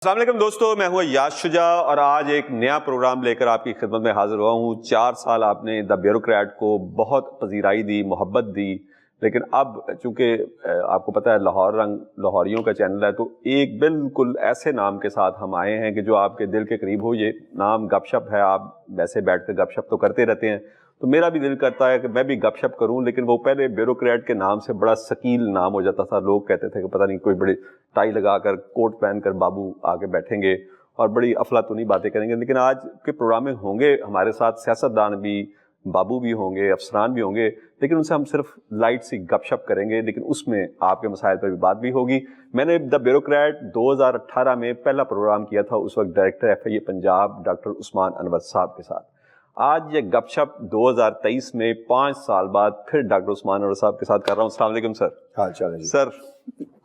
السلام علیکم دوستو، میں ہوں یاز شجاع اور آج ایک نیا پروگرام لے کر آپ کی خدمت میں حاضر ہوا ہوں۔ 4 سال آپ نے دا بیوروکریٹ کو بہت پذیرائی دی، محبت دی، لیکن اب چونکہ آپ کو پتہ ہے لاہور رنگ لاہوریوں کا چینل ہے، تو ایک بالکل ایسے نام کے ساتھ ہم آئے ہیں کہ جو آپ کے دل کے قریب ہو۔ یہ نام گپ شپ ہے، آپ ویسے بیٹھ کے گپ شپ تو کرتے رہتے ہیں، تو میرا بھی دل کرتا ہے کہ میں بھی گپ شپ کروں، لیکن وہ پہلے بیوروکریٹ کے نام سے بڑا ثقیل نام ہو جاتا تھا۔ لوگ کہتے تھے کہ پتہ نہیں کوئی بڑی ٹائی لگا کر کوٹ پہن کر بابو آگے بیٹھیں گے اور بڑی افلاطونی باتیں کریں گے، لیکن آج کے پروگرام میں ہوں گے ہمارے ساتھ سیاستدان بھی، بابو بھی ہوں گے، افسران بھی ہوں گے، لیکن ان سے ہم صرف لائٹ سی گپ شپ کریں گے، لیکن اس میں آپ کے مسائل پر بھی بات بھی ہوگی۔ میں نے دا بیوروکریٹ 2018 میں پہلا پروگرام کیا تھا، اس وقت ڈائریکٹر ایف آئی اے پنجاب ڈاکٹر عثمان انور صاحب کے ساتھ۔ آج یہ گپ شپ 2023 میں 5 سال بعد پھر ڈاکٹر عثمان انور صاحب کے ساتھ کر رہا ہوں۔ السلام علیکم سر۔ ہاں چلیں جی سر،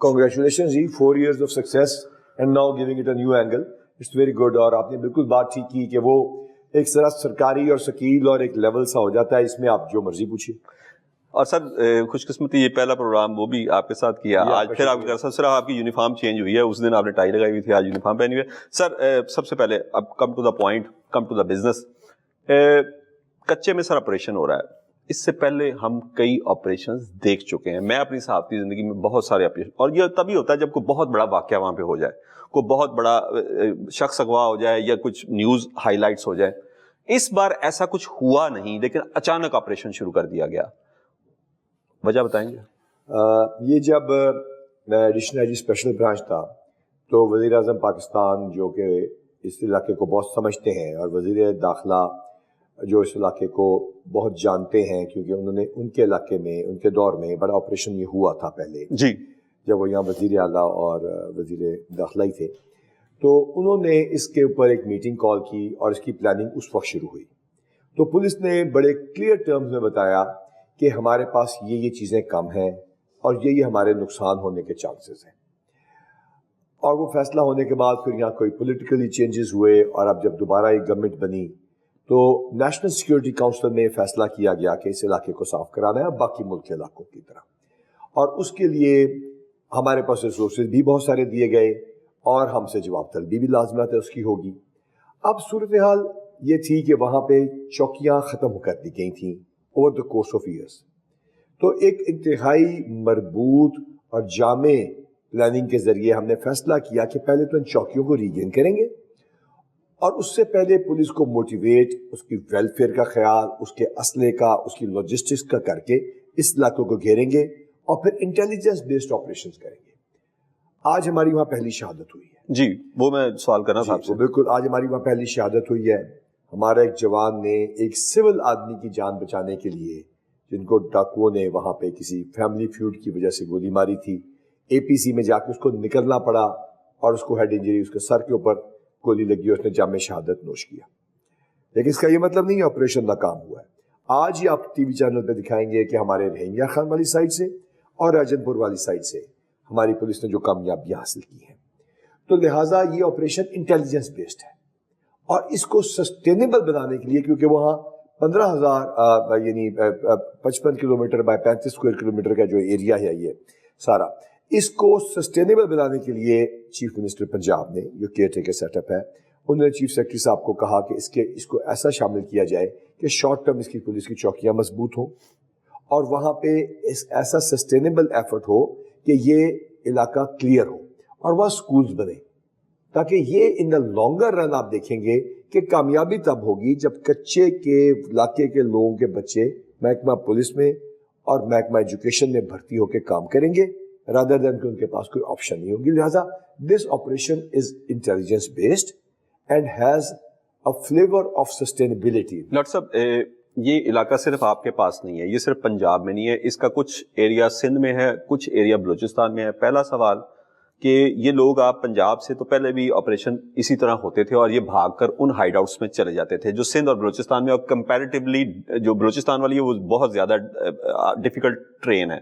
congratulation G, 4 years of success and now giving it a new angle. It's very good. اور آپ نے بالکل بات ٹھیک کی کہ وہ ایک طرح سرکاری اور ثقیل اور ایک لیول سا ہو جاتا ہے، اس میں آپ جو مرضی پوچھیے۔ اور سر خوش قسمتی یہ پہلا پروگرام وہ بھی آپ کے ساتھ کیا، آج پھر آپ کے ساتھ صرف آپ کی یونیفارم چینج ہوئی ہے، اس دن آپ نے ٹائی لگائی ہوئی تھی، آج یونیفارم پہنی ہوئی ہے۔ سر سب سے پہلے اب come to the point, come to the business. کچے میں سر آپریشن ہو رہا ہے، اس سے پہلے ہم کئی آپریشنز دیکھ چکے ہیں، میں اپنی صحافتی زندگی میں بہت سارے آپریشن، اور یہ تبھی ہوتا ہے جب کوئی بہت بڑا واقعہ وہاں پہ ہو جائے، کوئی بہت بڑا شخص اغوا ہو جائے یا کچھ نیوز ہائی لائٹس ہو جائے۔ اس بار ایسا کچھ ہوا نہیں، لیکن اچانک آپریشن شروع کر دیا گیا، وجہ بتائیں گے؟ یہ جب میں additional I G special branch تھا تو وزیر اعظم پاکستان جو کہ اس علاقے کو بہت سمجھتے ہیں اور وزیر داخلہ جو اس علاقے کو بہت جانتے ہیں، کیونکہ انہوں نے ان کے علاقے میں ان کے دور میں بڑا آپریشن یہ ہوا تھا پہلے جی، جب وہ یہاں وزیر اعلیٰ اور وزیر داخلہ ہی تھے، تو انہوں نے اس کے اوپر ایک میٹنگ کال کی اور اس کی پلاننگ اس وقت شروع ہوئی۔ تو پولیس نے بڑے کلیئر ٹرمز میں بتایا کہ ہمارے پاس یہ چیزیں کم ہیں اور یہ ہمارے نقصان ہونے کے چانسز ہیں، اور وہ فیصلہ ہونے کے بعد پھر یہاں کوئی پولیٹیکلی چینجز ہوئے، اور اب جب دوبارہ ایک گورنمنٹ بنی تو نیشنل سیکیورٹی کونسل میں فیصلہ کیا گیا کہ اس علاقے کو صاف کرانا ہے باقی ملک کے علاقوں کی طرح، اور اس کے لیے ہمارے پاس ریسورسز بھی بہت سارے دیے گئے اور ہم سے جواب طلبی بھی لازمت ہے اس کی ہوگی۔ اب صورتحال یہ تھی کہ وہاں پہ چوکیاں ختم کر دی گئی تھیں over the course of years, تو ایک انتہائی مربوط اور جامع پلاننگ کے ذریعے ہم نے فیصلہ کیا کہ پہلے تو ان چوکیوں کو ریگین کریں گے، اور اس سے پہلے پولیس کو موٹیویٹ، اس کی ویلفیئر کا خیال، اس کے اسلحے کا، اس کی لاجسٹکس کا کر کے اس علاقوں کو گھیریں گے اور پھر انٹیلیجنس بیسڈ آپریشنز کریں گے۔ آج ہماری وہاں پہلی شہادت ہوئی ہے جی، وہ میں سوال کرنا تھا آپ سے۔ بالکل، آج ہماری وہاں پہلی شہادت ہوئی ہے۔ ہمارا ایک جوان نے ایک سول آدمی کی جان بچانے کے لیے، جن کو ڈاکوؤں نے وہاں پہ کسی فیملی فیوڈ کی وجہ سے گولی ماری تھی، اے پی سی میں جا کے اس کو نکلنا پڑا اور اس کو ہیڈ انجری، اس کے سر کے اوپر گولی لگی اور اس نے جام شہادت نوش کیا۔ لیکن اس کا یہ مطلب نہیں ہے آپریشن ناکام ہوا ہے۔ آج ہی آپ ٹی وی چینل پہ دکھائیں گے کہ ہمارے رحیمیہ خان والی سائڈ سے اور راجن پور والی سائڈ سے ہماری پولیس نے جو کامیابیاں حاصل کی ہیں، تو لہٰذا یہ آپریشن انٹیلیجنس بیسڈ ہے، اور اس کو سسٹینیبل بنانے کے لیے، کیونکہ وہاں 15,000 یعنی 55 کلومیٹر بائی 35 اسکوائر کلومیٹر کا جو ایریا ہے، یہ سارا اس کو سسٹینیبل بنانے کے لیے چیف منسٹر پنجاب نے جو کیئر ٹیکر سیٹ اپ ہے، انہوں نے چیف سیکرٹری صاحب کو کہا کہ اس کو ایسا شامل کیا جائے کہ شارٹ ٹرم اس کی پولیس کی چوکیاں مضبوط ہوں، اور وہاں پہ ایسا سسٹینیبل ایفرٹ ہو کہ یہ علاقہ کلیئر ہو اور وہاں سکولز بنے، تاکہ یہ ان دا لانگر رن آپ دیکھیں گے کہ کامیابی تب ہوگی جب کچے کے علاقے کے لوگوں کے بچے محکمہ پولیس میں اور محکمہ ایجوکیشن میں بھرتی ہو کے کام کریں گے، rather than کہ ان کے پاس کوئی آپشن نہیں ہوگی۔ لہٰذا this operation is intelligence based and has a flavor of sustainability۔ Doctor صاحب، یہ علاقہ صرف آپ کے پاس نہیں ہے، یہ صرف پنجاب میں نہیں ہے، اس کا کچھ ایریا سندھ میں ہے، کچھ ایریا بلوچستان میں ہے۔ پہلا سوال کہ یہ لوگ آپ پنجاب سے تو پہلے بھی آپریشن اسی طرح ہوتے تھے اور یہ بھاگ کر ان ہائیڈ آؤٹس میں چلے جاتے تھے جو سندھ اور بلوچستان میں، اور کمپیریٹیولی جو بلوچستان والی ہے وہ بہت زیادہ ڈیفیکلٹ ٹرین ہے۔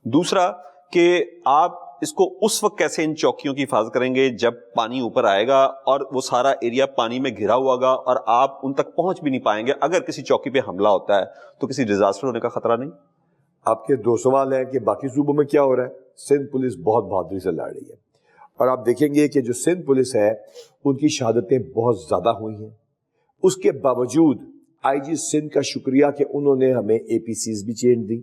دوسرا کہ آپ اس کو اس وقت کیسے ان چوکیوں کی حفاظت کریں گے جب پانی اوپر آئے گا اور وہ سارا ایریا پانی میں گھرا ہوا گا اور آپ ان تک پہنچ بھی نہیں پائیں گے؟ اگر کسی چوکی پہ حملہ ہوتا ہے تو کسی ڈیزاسٹر ہونے کا خطرہ نہیں؟ آپ کے 2 سوال ہیں کہ باقی صوبوں میں کیا ہو رہا ہے۔ سندھ پولیس بہت بہادری سے لڑ رہی ہے۔ اور آپ دیکھیں گے کہ جو سندھ پولیس ہے ان کی شہادتیں بہت زیادہ ہوئی ہیں. اس کے باوجود آئی جی سندھ کا شکریہ کہ انہوں نے ہمیں اے پی سیز بھی چینج دی.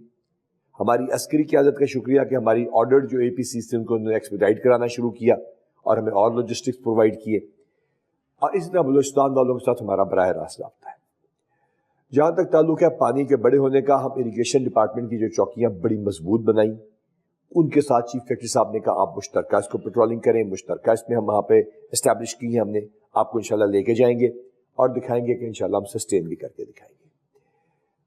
ہماری عسکری قیادت کا شکریہ کہ ہماری آرڈر جو اے پی سیز تھے ان کو انہوں نے ایکسپیڈائٹ کرانا شروع کیا اور ہمیں اور لاجسٹکس پرووائڈ کیے. اور اسی طرح بلوچستان والوں کے ساتھ ہمارا براہ راست رابطہ ہے. جہاں تک تعلق ہے پانی کے بڑے ہونے کا، ہم اریگیشن ڈپارٹمنٹ کی جو چوکیاں بڑی مضبوط بنائیں، ان کے ساتھ چیف سیکرٹری صاحب نے کہا آپ مشترکہ اس کو پیٹرولنگ کریں. مشترکہ اس میں ہم وہاں پہ اسٹیبلش کی ہیں ہم نے، آپ کو انشاءاللہ لے کے جائیں گے اور دکھائیں گے کہ انشاءاللہ ہم سسٹین بھی کر کے دکھائیں گے.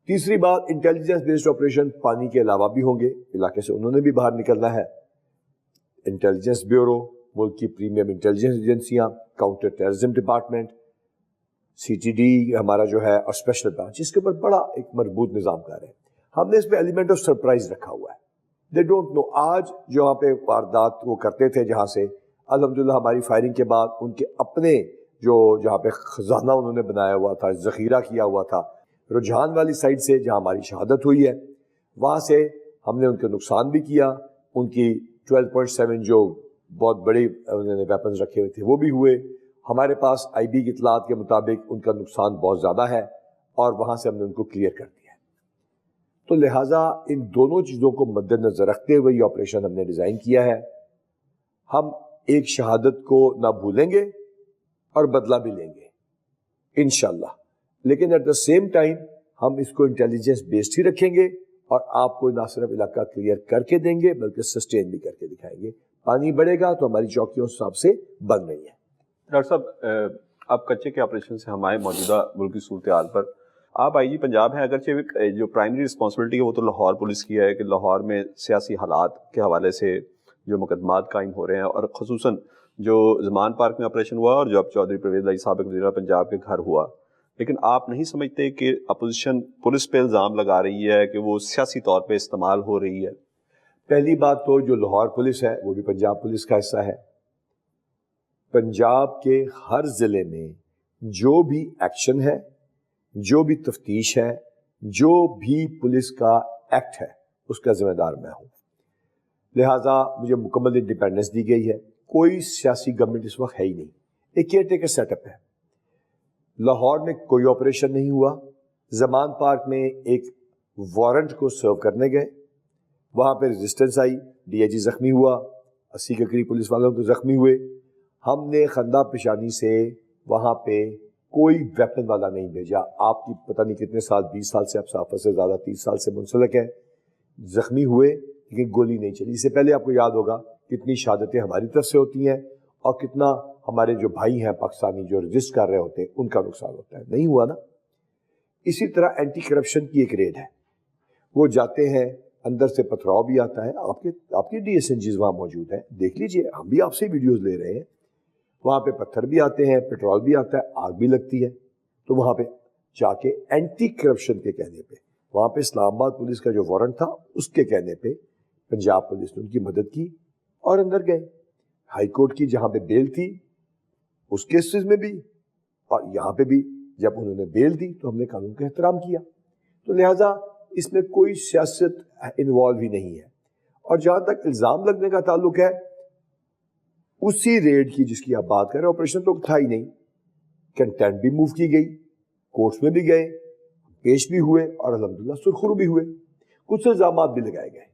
تیسری بات، انٹیلیجنس بیسڈ آپریشن پانی کے علاوہ بھی ہوں گے. علاقے سے انہوں نے بھی باہر نکلنا ہے. انٹیلیجنس بیورو، ملک کی premium intelligence agencies, counter terrorism department, C T D ہمارا جو ہے اور اسپیشل برانچ، اس کے اوپر بڑا ایک مربوط نظام کار ہے. ہم نے اس پہ ایلیمنٹ آف سرپرائز رکھا ہوا ہے. They don't know. آج جو وہاں پہ واردات وہ کرتے تھے جہاں سے، الحمدللہ ہماری فائرنگ کے بعد ان کے اپنے جو جہاں پہ خزانہ انہوں نے بنایا ہوا تھا، ذخیرہ کیا ہوا تھا، رجحان والی سائڈ سے جہاں ہماری شہادت ہوئی ہے وہاں سے ہم نے ان کے نقصان بھی کیا. ان کی 12.7 جو بہت بڑے انہوں نے ویپنز رکھے ہوئے تھے وہ بھی ہوئے. ہمارے پاس آئی بی کی اطلاعات کے مطابق ان کا نقصان بہت زیادہ ہے اور وہاں سے ہم نے ان کو کلیئر کر دیا. تو لہٰذا ان دونوں چیزوں کو مد نظر رکھتے ہوئے یہ آپریشن ہم نے ڈیزائن کیا ہے. ہم ایک شہادت کو نہ بھولیں گے اور بدلہ بھی لیں گے انشاءاللہ، لیکن ایٹ دا سیم ٹائم ہم اس کو انٹیلیجنس بیسڈ ہی رکھیں گے اور آپ کو نہ صرف علاقہ کلیئر کر کے دیں گے بلکہ سسٹین بھی کر کے دکھائیں گے. پانی بڑھے گا تو ہماری چوکیوں اس حساب سے بن رہی ہیں. ڈاکٹر صاحب، اب کچے کے آپریشن سے ہم آئے موجودہ ملک کی صورتحال پر. آپ آئی جی پنجاب ہیں، اگرچہ جو پرائمری رسپانسبلٹی ہے وہ تو لاہور پولیس کی ہے کہ لاہور میں سیاسی حالات کے حوالے سے جو مقدمات قائم ہو رہے ہیں، اور خصوصاً جو زمان پارک میں آپریشن ہوا اور جو اب چودھری پرویز لائی سابق وزیر پنجاب کے گھر ہوا، لیکن آپ نہیں سمجھتے کہ اپوزیشن پولیس پہ الزام لگا رہی ہے کہ وہ سیاسی طور پہ استعمال ہو رہی ہے؟ پہلی بات تو جو لاہور پولیس ہے وہ بھی پنجاب پولیس کا حصہ ہے. پنجاب کے ہر ضلع میں جو بھی ایکشن ہے، جو بھی تفتیش ہے، جو بھی پولیس کا ایکٹ ہے، اس کا ذمہ دار میں ہوں. لہٰذا مجھے مکمل انڈیپینڈنس دی گئی ہے. کوئی سیاسی گورنمنٹ اس وقت ہے ہی نہیں، ایک کیئر ٹیکر سیٹ اپ ہے. لاہور میں کوئی آپریشن نہیں ہوا. زمان پارک میں ایک وارنٹ کو سرو کرنے گئے، وہاں پہ ریزسٹنس آئی، ڈی آئی جی زخمی ہوا، 80 کے قریب پولیس والوں کو زخمی ہوئے. ہم نے خندہ پیشانی سے وہاں پہ کوئی ویپن والا نہیں بھیجا. آپ کی پتہ نہیں کتنے سال، 20 سال سے، اب صحافت سے زیادہ 30 سال سے منسلک ہے. زخمی ہوئے لیکن گولی نہیں چلی. اس سے پہلے آپ کو یاد ہوگا کتنی شہادتیں ہماری طرف سے ہوتی ہیں اور کتنا ہمارے جو بھائی ہیں پاکستانی جو رجسٹ کر رہے ہوتے ہیں ان کا نقصان ہوتا ہے. نہیں ہوا نا. اسی طرح اینٹی کرپشن کی ایک ریڈ ہے، وہ جاتے ہیں، اندر سے پتھراؤ بھی آتا ہے. آپ کی ڈی ایس این جیز وہاں موجود ہیں، دیکھ لیجئے، ہم بھی آپ سے ویڈیوز لے رہے ہیں. وہاں پہ پتھر بھی آتے ہیں، پیٹرول بھی آتا ہے، آگ بھی لگتی ہے. تو وہاں پہ جا کے اینٹی کرپشن کے کہنے پہ، وہاں پہ اسلام آباد پولیس کا جو وارنٹ تھا اس کے کہنے پہ پنجاب پولیس نے ان کی مدد کی اور اندر گئے. ہائی کورٹ کی جہاں پہ بیل تھی اس کیسز میں بھی اور یہاں پہ بھی جب انہوں نے بیل دی تو ہم نے قانون کا احترام کیا. تو لہٰذا اس میں کوئی سیاست انوالو ہی نہیں ہے. اور جہاں تک الزام لگنے کا تعلق ہے، اسی ریڈ کی جس کی آپ بات کر رہے ہیں، آپریشن تو تھا ہی نہیں. کنٹینٹ بھی موو کی گئی، کورٹس میں بھی گئے، پیش بھی ہوئے اور الحمدللہ سرخرو بھی ہوئے. کچھ الزامات بھی لگائے گئے،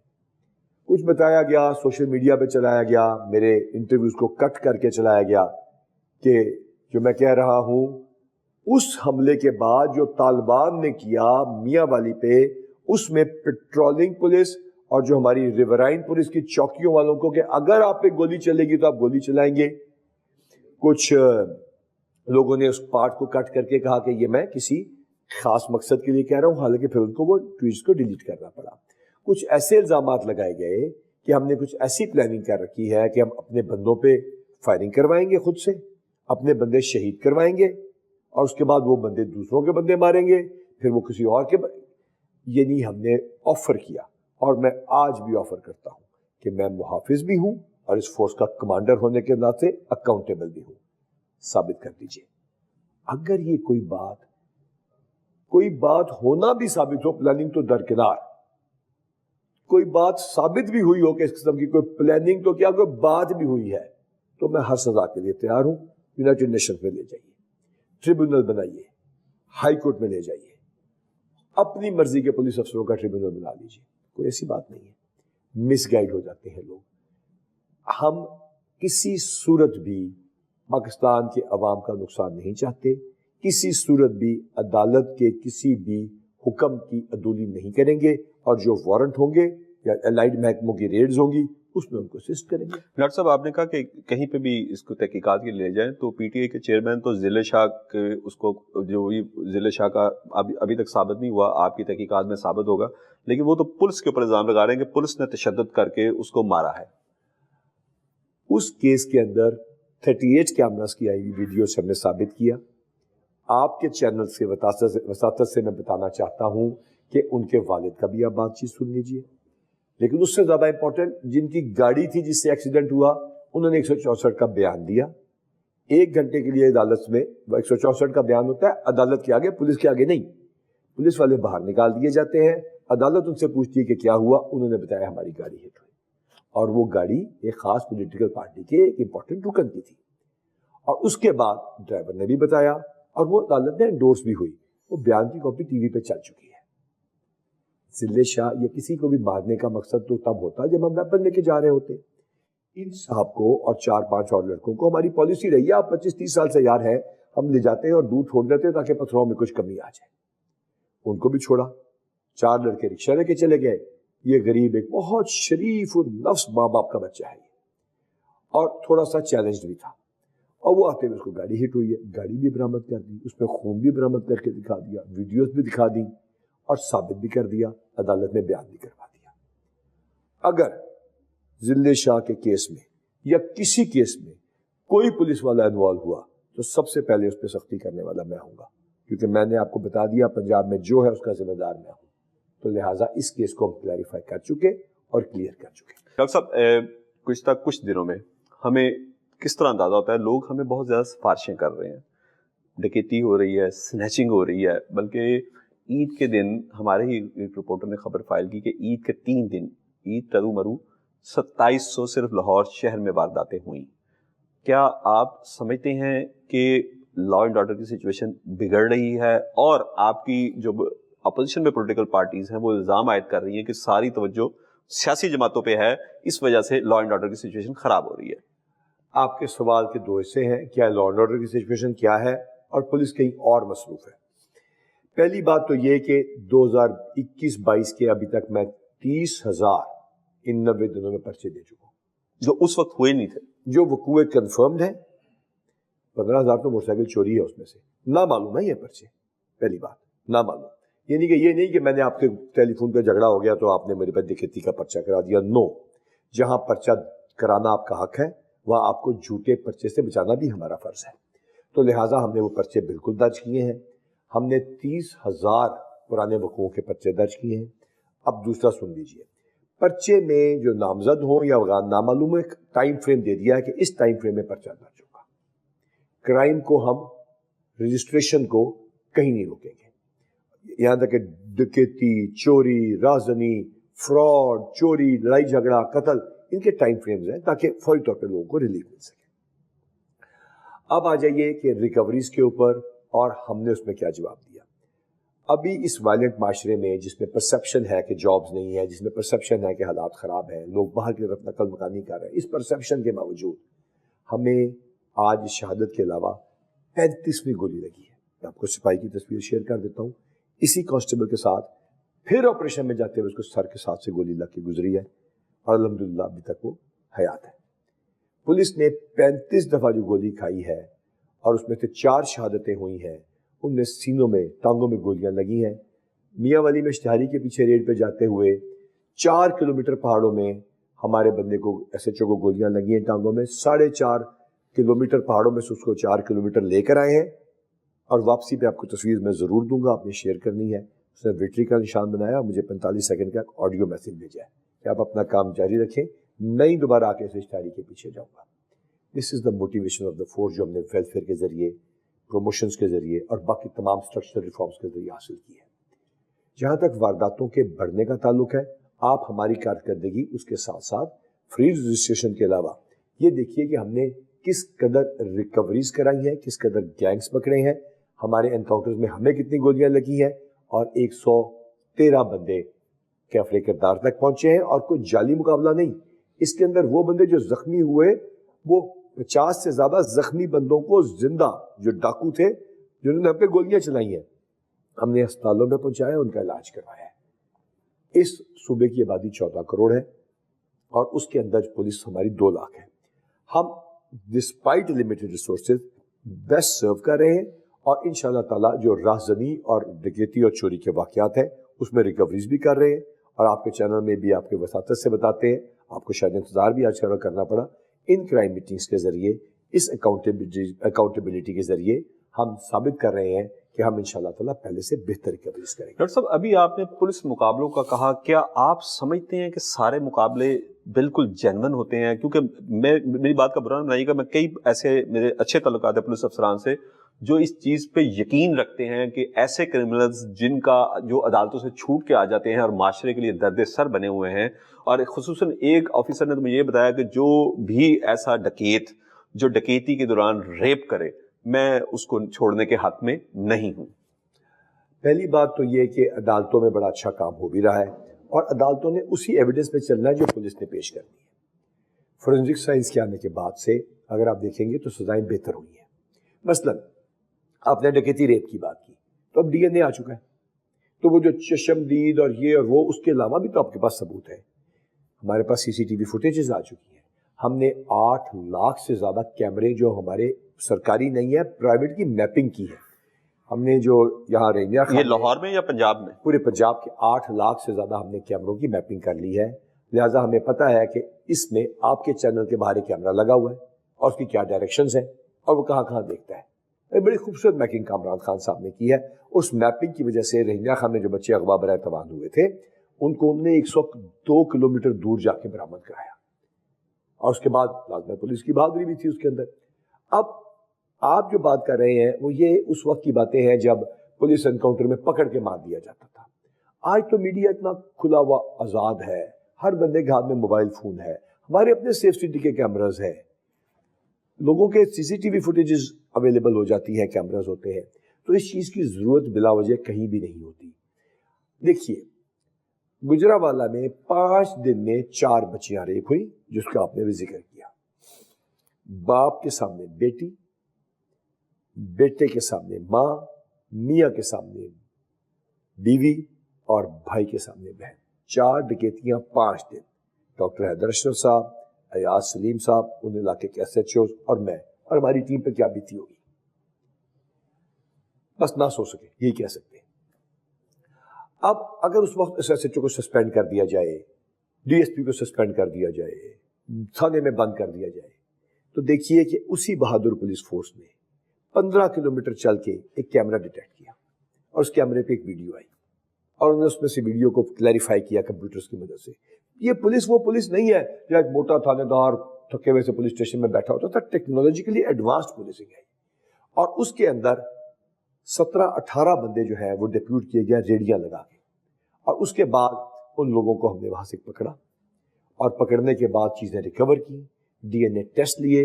کچھ بتایا گیا، سوشل میڈیا پہ چلایا گیا، میرے انٹرویوز کو کٹ کر کے چلایا گیا کہ جو میں کہہ رہا ہوں اس حملے کے بعد جو طالبان نے کیا میاں والی پہ، اس میں پیٹرولنگ پولیس اور جو ہماری ریورائن پولیس کی چوکیوں والوں کو کہ اگر آپ پہ گولی چلے گی تو آپ گولی چلائیں گے. کچھ لوگوں نے اس پارٹ کو کٹ کر کے کہا کہ یہ میں کسی خاص مقصد کے لیے کہہ رہا ہوں، حالانکہ پھر ان کو وہ ٹویٹس کو ڈیلیٹ کرنا پڑا. کچھ ایسے الزامات لگائے گئے کہ ہم نے کچھ ایسی پلاننگ کر رکھی ہے کہ ہم اپنے بندوں پہ فائرنگ کروائیں گے، خود سے اپنے بندے شہید کروائیں گے اور اس کے بعد وہ بندے دوسروں کے بندے ماریں گے، پھر وہ کسی اور کے یہ نہیں ہم نے آفر کیا. اور میں آج بھی آفر کرتا ہوں کہ میں محافظ بھی ہوں اور اس فورس کا کمانڈر ہونے کے ناطے اکاؤنٹیبل بھی ہوں. ثابت کر دیجئے. اگر یہ کوئی بات ہونا بھی ثابت ہو، پلاننگ تو درکنار، کوئی بات ثابت بھی ہوئی ہو کہ اس قسم کی کوئی پلاننگ تو کیا کوئی بات بھی ہوئی ہے، تو میں ہر سزا کے لیے تیار ہوں. یونائٹڈ نیشنز میں لے جائیے, ٹریبونل بنائیے, ہائی کورٹ میں لے جائیے, اپنی مرضی کے پولیس افسروں کا ٹریبونل بنا لیجیے, کوئی ایسی بات نہیں ہے. مس گائیڈ ہو جاتے ہیں لوگ. ہم کسی صورت بھی پاکستان کے عوام کا نقصان نہیں چاہتے, کسی صورت بھی عدالت کے کسی بھی حکم کی عدولی نہیں کریں گے, اور جو وارنٹ ہوں گے یا الائڈ محکموں کی ریڈز ہوں گی اس میں ان کو اسسٹ کریں گے. ڈاکٹر صاحب آپ نے کہا کہ کہیں پہ بھی اس کو تحقیقات کے لے جائیں تو پی ٹی آئی کے چیئرمین تو ضلع شاہ کے اس کو جو ضلع شاہ کا ابھی تک ثابت نہیں ہوا, آپ کی تحقیقات میں ثابت ہوگا, لیکن وہ تو پولیس کے اوپر الزام لگا رہے ہیں کہ پولیس نے تشدد کر کے اس کو مارا ہے. اس کیس کے اندر 38 کیمراز کی آئی ہوئی ویڈیو سے ہم نے ثابت کیا. آپ کے چینل سے وساطت سے میں بتانا چاہتا ہوں کہ ان کے والد کا بھی آپ بات چیت سن لیجیے. لیکن اس سے زیادہ امپورٹنٹ, جن کی گاڑی تھی جس سے ایکسیڈنٹ ہوا, انہوں نے 164 کا بیان دیا. 1 گھنٹے کے لیے عدالت میں 164 کا بیان ہوتا ہے, عدالت کے آگے, پولیس کے آگے نہیں. پولیس والے باہر نکال دیے جاتے ہیں, عدالت ان سے پوچھتی ہے کہ کیا ہوا, انہوں نے بتایا ہماری گاڑی ہٹ ہوئی, اور وہ گاڑی ایک خاص پولیٹیکل پارٹی کے ایک امپورٹنٹ رکن کی تھی. اور اس کے بعد ڈرائیور نے بھی بتایا, اور وہ عدالت نے انڈورس بھی ہوئی. وہ بیان کی کاپی ٹی وی پہ چل چکی ہے. ضلع شاہ یا کسی کو بھی مارنے کا مقصد تو تب ہوتا جب ہم ویپن لے کے جا رہے ہوتے. ان صاحب کو اور 4-5 اور لڑکوں کو ہماری پالیسی رہی ہے, آپ 25-30 سال سے یار ہیں, ہم لے جاتے ہیں اور دور چھوڑ دیتے ہیں تاکہ پتھروں میں کچھ کمی آ جائے. ان کو بھی چھوڑا, 4 لڑکے رکشہ لے کے چلے گئے. یہ غریب ایک بہت شریف اور نفس ماں باپ کا بچہ ہے, اور تھوڑا سا چیلنج بھی تھا, اور وہ آتے ہوئے اس کو گاڑی ہٹ ہوئی ہے. گاڑی بھی برآمد کر دی, اس پہ خون بھی برآمد کر کے دکھا دیا, ویڈیوز بھی دکھا دی, اور ثابت بھی کر دیا, عدالت میں بیان بھی کروا دیا. اگر ضلع شاہ کے کیس میں یا کسی کیس میں کوئی پولیس والا انوالو ہوا تو سب سے پہلے اس پہ سختی کرنے والا میں ہوں گا, کیونکہ میں نے آپ کو بتا دیا پنجاب میں جو ہے اس کا ذمہ دار میں ہوں. تو لہٰذا اس کیس کو ہم کلیریفائی کر چکے اور کلیئر کر چکے. ڈاکٹر صاحب گزشتہ کچھ دنوں میں ہمیں کس طرح اندازہ ہوتا ہے, لوگ ہمیں بہت زیادہ سفارشیں کر رہے ہیں, ڈکیتی ہو رہی ہے, سنیچنگ ہو رہی ہے, بلکہ عید کے دن ہمارے ہی ایک رپورٹر نے خبر فائل کی کہ عید کے 3 دن, عید ترو مرو 2700 صرف لاہور شہر میں وارداتیں ہوئیں. کیا آپ سمجھتے ہیں کہ لا اینڈ آرڈر کی سچویشن بگڑ رہی ہے, اور آپ کی جو اپوزیشن میں پولیٹیکل پارٹیز ہیں وہ الزام عائد کر رہی ہیں کہ ساری توجہ سیاسی جماعتوں پہ ہے, اس وجہ سے لا اینڈ آرڈر کی سچویشن خراب ہو رہی ہے؟ آپ کے سوال کے 2 حصے ہیں, کیا لا اینڈ آرڈر کی سچویشن کیا ہے اور پولیس کہیں اور مصروف ہے. پہلی بات تو یہ کہ 2021-22 کے ابھی تک میں 30,000 ان 90 دنوں میں پرچے دے چکا ہوں, جو اس وقت ہوئے نہیں تھے, جو وقوع کنفرمڈ ہیں. 15,000 تو موٹر سائیکل چوری ہے اس میں سے, نامعلوم ہے یہ پرچے. پہلی بات نامعلوم, یعنی کہ یہ نہیں کہ میں نے آپ کے ٹیلی فون پہ جھگڑا ہو گیا تو آپ نے میرے پہ ڈکیتی کا پرچہ کرا دیا. نو, جہاں پرچہ کرانا آپ کا حق ہے وہاں آپ کو جھوٹے پرچے سے بچانا بھی ہمارا فرض ہے. تو لہٰذا ہم نے وہ پرچے بالکل درج کیے ہیں. ہم نے 30,000 پرانے وقوعوں کے پرچے درج کیے ہیں. اب دوسرا سن لیجئے, پرچے میں جو نامزد ہوں یا نامعلوم ایک ٹائم فریم دے دیا ہے کہ اس ٹائم فریم میں پرچہ درج ہوگا. کرائم کو ہم رجسٹریشن کو کہیں نہیں روکیں گے, یہاں تک کہ ڈکیتی, چوری, رازنی, فراڈ, چوری, لڑائی جھگڑا, قتل, ان کے ٹائم فریمز ہیں تاکہ فوری طور پہ لوگوں کو ریلیف مل سکے. اب آ جائیے کہ ریکوریز کے اوپر, اور ہم نے اس میں کیا جواب دیا. ابھی اس وائلنٹ معاشرے میں جس میں پرسیپشن ہے کہ جابز نہیں ہے, جس میں پرسیپشن ہے کہ حالات خراب ہیں, لوگ باہر کی طرف نقل مکانی کر رہے ہیں, اس پرسیپشن کے باوجود ہمیں آج شہادت کے علاوہ 35ویں گولی لگی ہے. میں آپ کو سپاہی کی تصویر شیئر کر دیتا ہوں. اسی کانسٹیبل کے ساتھ پھر آپریشن میں جاتے ہوئے اس کو سر کے ساتھ سے گولی لگ کے گزری ہے, اور الحمدللہ ابھی تک وہ حیات ہے. پولیس نے 35 دفعہ جو گولی کھائی ہے اور اس میں سے 4 شہادتیں ہوئی ہیں, ان میں سینوں میں, ٹانگوں میں گولیاں لگی ہیں. میاں والی میں اشتہاری کے پیچھے ریڈ پہ جاتے ہوئے 4 کلومیٹر پہاڑوں میں ہمارے بندے کو ایس ایچ او کو گولیاں لگی ہیں ٹانگوں میں. 4.5 کلومیٹر پہاڑوں میں سے اس کو 4 کلومیٹر لے کر آئے ہیں, اور واپسی پہ آپ کو تصویر میں ضرور دوں گا, آپ نے شیئر کرنی ہے. اس نے وکٹری کا نشان بنایا, مجھے 45 سیکنڈ کا آڈیو میسج بھیجا ہے کہ آپ اپنا کام جاری رکھیں, میں ہی دوبارہ آ کے اس اشتہاری کے پیچھے جاؤں گا. This is the motivation of the force جو ہم نے ویلفیئر کے ذریعے, پروموشنز کے ذریعے اور باقی تمام اسٹرکچرل ریفارمز کے ذریعے حاصل کی ہے. جہاں تک وارداتوں کے بڑھنے کا تعلق ہے, آپ ہماری کارکردگی اس کے ساتھ ساتھ فری رجسٹریشن کے علاوہ یہ دیکھیے کہ ہم نے کس قدر ریکوریز کرائی ہیں, کس قدر گینگز پکڑے ہیں, ہمارے انکاؤنٹرز میں ہمیں کتنی گولیاں لگی ہیں, اور 113 بندے کیفرے کردار تک پہنچے ہیں. اور کوئی جعلی مقابلہ نہیں, اس کے اندر وہ بندے جو زخمی ہوئے, وہ 50 سے زیادہ زخمی بندوں کو زندہ, جو ڈاکو تھے جنہوں نے ہم پہ گولیاں چلائی ہیں, ہم نے ہسپتالوں میں پہنچایا, ان کا علاج کروایا ہے. اس صوبے کی آبادی 14 کروڑ ہے, اور اس کے اندر پولیس ہماری 2 لاکھ ہے. ہم ڈسپائٹ لمیٹڈ ریسورسز بیسٹ سرو کر رہے ہیں, اور انشاءاللہ تعالیٰ جو راہزنی اور ڈکیتی اور چوری کے واقعات ہیں اس میں ریکوریز بھی کر رہے ہیں, اور آپ کے چینل میں بھی آپ کے وساطت سے بتاتے ہیں. آپ کو شاید انتظار بھی آج کرنا پڑا. ان کرائم میٹنگز کے ذریعے, اس اکاؤنٹیبلٹی کے ذریعے ہم ثابت کر رہے ہیں کہ ہم انشاءاللہ تعالیٰ پہلے سے بہتر ریکوریز کریں گے. ڈاکٹر صاحب, ابھی آپ نے پولیس مقابلوں کا کہا, کیا آپ سمجھتے ہیں کہ سارے مقابلے بالکل جینون ہوتے ہیں؟ کیونکہ میری بات کا برا نہ بنائیے گا, میں کئی ایسے میرے اچھے تعلقات ہیں پولیس افسران سے جو اس چیز پہ یقین رکھتے ہیں کہ ایسے کرمنلز جن کا جو عدالتوں سے چھوٹ کے آ جاتے ہیں اور معاشرے کے لیے درد سر بنے ہوئے ہیں, اور خصوصاً ایک آفیسر نے تو مجھے یہ بتایا کہ جو بھی ایسا ڈکیت جو ڈکیتی کے دوران ریپ کرے, میں اس کو چھوڑنے کے حق میں نہیں ہوں. پہلی بات تو یہ کہ عدالتوں میں بڑا اچھا کام ہو بھی رہا ہے, اور عدالتوں نے اسی ایویڈنس پہ چلنا ہے جو پولیس نے پیش کرنی ہے. فورنزک سائنس کے آنے کے بعد سے اگر آپ دیکھیں گے تو سزائیں بہتر ہوئی ہیں. مثلاً آپ نے ڈکیتی ریپ کی بات کی, تو اب ڈی این اے آ چکا ہے, تو وہ جو چشم دید اور یہ اور وہ, اس کے علاوہ بھی تو آپ کے پاس ثبوت ہے. ہمارے پاس سی سی ٹی وی فوٹیجز آ چکی ہیں. ہم نے 8 لاکھ سے زیادہ کیمرے جو ہمارے سرکاری نہیں ہے پرائیویٹ کی میپنگ کی ہے. ہم نے جو یہاں رینیا, یہ لاہور میں یا پنجاب میں؟ پورے پنجاب کے 8 لاکھ سے زیادہ ہم نے کیمروں کی میپنگ کر لی ہے. لہٰذا ہمیں پتہ ہے کہ اس میں آپ کے چینل کے باہر کیمرہ لگا ہوا ہے, اور اس کی کیا ڈائریکشنز ہیں, اور وہ کہاں کہاں دیکھتا ہے. بڑی خوبصورت میپنگ کامران خان صاحب نے کی ہے. اس میپنگ کی وجہ سے رہنیا خان میں جو بچے اغوا برائے توان ہوئے تھے, ان کو انہوں نے 102 کلومیٹر دور جا کے برآمد کرایا, اور اس کے بعد لازمہ پولیس کی بہادری بھی تھی اس کے اندر. اب آپ جو بات کر رہے ہیں وہ یہ اس وقت کی باتیں ہیں جب پولیس انکاؤنٹر میں پکڑ کے مار دیا جاتا تھا. آج تو میڈیا اتنا کھلا ہوا آزاد ہے, ہر بندے کے ہاتھ میں موبائل فون ہے, ہمارے اپنے سیف سٹی کے کیمراز ہیں, لوگوں کے C C T V footages available ہو جاتی ہیں, کیمراز ہوتے ہیں. تو اس چیز کی ضرورت بلا وجہ کہیں بھی نہیں ہوتی. دیکھیے گجرانوالہ میں 5 دن میں 4 بچیاں ریپ ہوئی, جس کا آپ نے بھی ذکر کیا. باپ کے سامنے بیٹی, بیٹے کے سامنے ماں, میاں کے سامنے بیوی, اور بھائی کے سامنے بہن. 4 ڈکیتیاں 5 دن. ڈاکٹر حیدر اشرف صاحب, ایاز سلیم صاحب, ان علاقے کے ایس ایچ اوز, اور میں, اور ہماری ٹیم پہ کیا بیتی ہوگی, بس نہ سو سکے, یہی کہہ سکتے ہیں. اب اگر اس وقت ایس ایچ او کو سسپینڈ کر دیا جائے, ڈی ایس پی کو سسپینڈ کر دیا جائے, تھانے میں بند کر دیا جائے, تو دیکھیے کہ اسی بہادر پولیس فورس نے 15 کلومیٹر چل کے ایک کیمرہ ڈیٹیکٹ کیا, اور اس کیمرے پہ ایک ویڈیو آئی, اور انہوں نے اس میں سے ویڈیو کو کلیریفائی کیا کمپیوٹرز کی مدد سے. یہ پولیس وہ پولیس نہیں ہے جو ایک موٹا تھانے دار تھکے ہوئے سے پولیس اسٹیشن میں بیٹھا ہوتا تھا. ٹیکنالوجیکلی ایڈوانسڈ پولیسنگ ہے, اور اس کے اندر 17-18 بندے جو ہیں وہ ڈیپیوٹ کیے گئے ریڈیاں لگا کے, اور اس کے بعد ان لوگوں کو ہم نے وہاں سے پکڑا, اور پکڑنے کے بعد چیزیں ریکور کی, ڈی این اے ٹیسٹ لیے,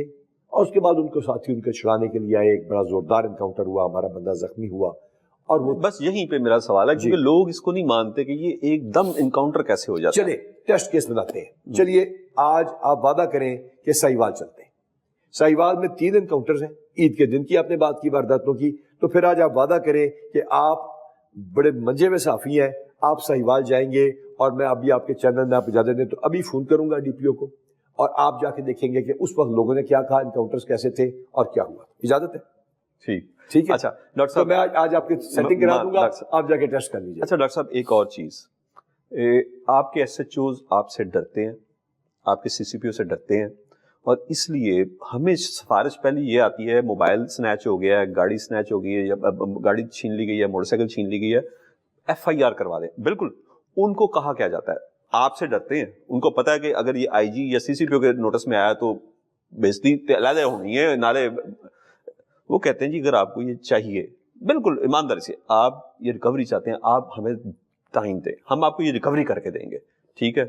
اور اس کے بعد ان کو ساتھی ان کو چھڑانے کے لیے آئے. ایک بڑا زوردار انکاؤنٹر ہوا, ہمارا بندہ زخمی ہوا. اور وہ بس یہیں پہ میرا سوال ہے, کیونکہ لوگ اس کو نہیں مانتے کہ یہ ایک دم انکاؤنٹر کیسے ہو جاتا ہے. چلے ٹیسٹ کیس بناتے ہیں. چلیے آج آپ وعدہ کریں کہ ساہیوال چلتے ہیں. ساہیوال میں 3 انکاؤنٹرز ہیں. عید کے دن کی آپ نے بات کی, وارداتوں کی, تو پھر آج آپ وعدہ کریں کہ آپ بڑے منجے میں صافی ہیں, آپ ساہیوال جائیں گے, اور میں ابھی آپ کے چینل میں آپ اجازت دیں تو ابھی فون کروں گا ڈی پی او کو, اور آپ جا کے دیکھیں گے کہ اس وقت لوگوں نے کیا کہا, انکاؤنٹرز کیسے تھے اور کیا ہوا. اجازت ہے؟ ٹھیک ہے. اچھا ڈاکٹر صاحب, میں آج آپ کی سیٹنگ کرا دوں گا, آپ جا کے ٹیسٹ کر لیجیے. اچھا ڈاکٹر صاحب, ایک اور چیز, آپ کے ایس ایچ اوز آپ سے ڈرتے ہیں, آپ کے سی سی پی او سے ڈرتے ہیں, اور اس لیے ہمیں سفارش پہلے یہ آتی ہے موبائل سنیچ ہو گیا ہے, گاڑی سنیچ ہو گئی ہے, یا گاڑی چھین لی گئی ہے, موٹر سائیکل چھین لی گئی ہے, ایف آئی آر کروا دیں. بالکل ان کو کہا کیا جاتا ہے, آپ سے ڈرتے ہیں, ان کو پتا ہے کہ اگر یہ آئی جی یا سی سی پی او کے نوٹس میں آیا تو بےزتی علیحدہ ہونی ہے, نالے. وہ کہتے ہیں جی اگر آپ کو یہ چاہیے, بالکل ایمانداری سے آپ یہ ریکوری چاہتے ہیں, آپ ہمیں ٹائم دیں, ہم آپ کو یہ ریکوری کر کے دیں گے, ٹھیک ہے.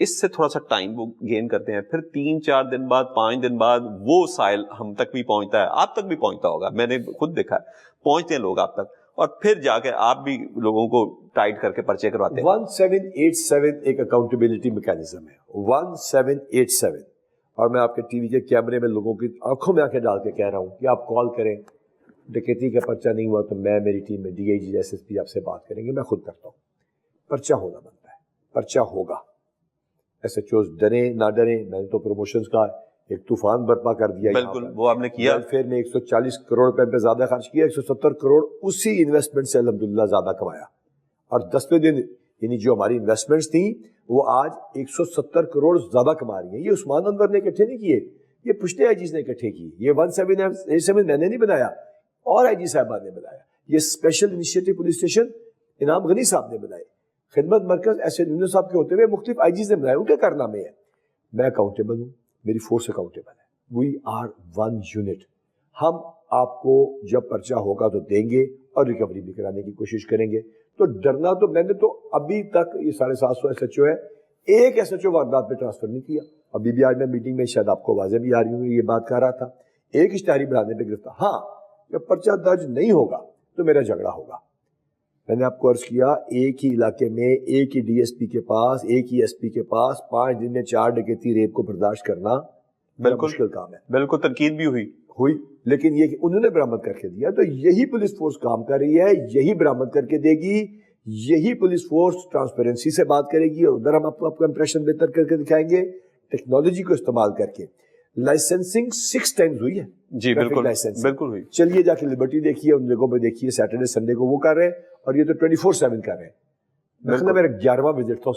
اس سے تھوڑا سا ٹائم وہ گین کرتے ہیں, پھر 3-4 دن بعد 5 دن بعد وہ سائل ہم تک بھی پہنچتا ہے, آپ تک بھی پہنچتا ہوگا, میں نے خود دیکھا ہے, پہنچتے ہیں لوگ آپ تک, اور پھر جا کے آپ بھی لوگوں کو ٹائٹ کر کے پرچے کرواتے ہیں. 1787 ایک اکاؤنٹیبلٹی میکینزم ہے, 1787. اور میں آپ کے ٹی وی کے کیمرے میں لوگوں کی آنکھوں میں آنکھیں ڈال کے کہہ رہا ہوں کہ آپ کال کریں, ڈکیتی کا پرچہ نہیں ہوا تو میں, میری ٹیم میں D I G S S P آپ سے بات کریں گے, میں خود کرتا ہوں. پرچہ ہونا بنتا ہے, پرچہ ہوگا. ایس ایچ اوز ڈریں نہ ڈریں, میں نے تو پروموشنز کا ایک طوفان برپا کر دیا. بالکل وہ آپ نے کیا. ویلفیئر میں 140 کروڑ روپے پہ زیادہ خرچ کیا, 170 کروڑ اسی انویسٹمنٹ سے الحمدللہ زیادہ کمایا. اور 10ویں دن یعنی جو ہماری انویسٹمنٹس تھیں وہ آج 170 کروڑ زیادہ کما رہی ہیں. یہ عثمان انور نے اکٹھے نہیں کیے, یہ پشتے آئی جیز نے اکٹھے کی. یہ 1787 میں نے نہیں بنایا, اور آئی جی صاحبہ نے بنایا. یہ اسپیشل انیشیٹو پولیس اسٹیشن انعام غنی صاحب نے بنائے. خدمت مرکز ایس اے یونس صاحب کے ہوتے ہوئے مختلف آئی جیز نے بنائے, ان کے کارنامے ہیں. میں اکاؤنٹیبل ہوں, میری فورس اکاؤنٹیبل ہے. We are one unit. ہم آپ کو جب پرچہ ہوگا تو دیں گے اور ریکوری بھی کرانے کی کوشش کریں گے. تو ڈرنا تو, میں نے تو ابھی تک یہ 750 ایس ایچ او ہے, ایک ایس ایچ او واردات پہ ٹرانسفر نہیں کیا. ابھی بھی آج میں میٹنگ میں شاید آپ کو واضح بھی آ رہی ہوں, یہ بات کر رہا تھا, ایک اشتہاری بڑھانے پہ گرفتار. ہاں جب پرچہ درج نہیں ہوگا تو میرا جھگڑا ہوگا. میں نے آپ کو عرض کیا, ایک ہی علاقے میں ایک ہی ڈی ایس پی کے پاس, ایک ہی ایس پی کے پاس 5 دن میں 4 ڈکیتی ریپ کو برداشت کرنا بالکل مشکل کام ہے. بالکل تنقید بھی ہوئی, لیکن یہ کہ انہوں نے برآمد کر کے دیا. تو یہی پولیس فورس کام کر رہی ہے, یہی برآمد کر کے دے گی, یہی پولیس فورس ٹرانسپیرنسی سے بات کرے گی. اور ادھر ہم آپ کو امپریشن بہتر کر کے دکھائیں گے ٹیکنالوجی کو استعمال کر کے. لائسنسنگ 6 ٹائمز ہوئی ہے جی, بالکل بالکل ہوئی. چلیے جا کے لبرٹی دیکھیے, ان جگہوں پہ دیکھیے, سیٹرڈے سنڈے کو وہ کر رہے ہیں, اور یہ تو 24/7 کر رہے ہیں. میرا 11واں وزٹ تھا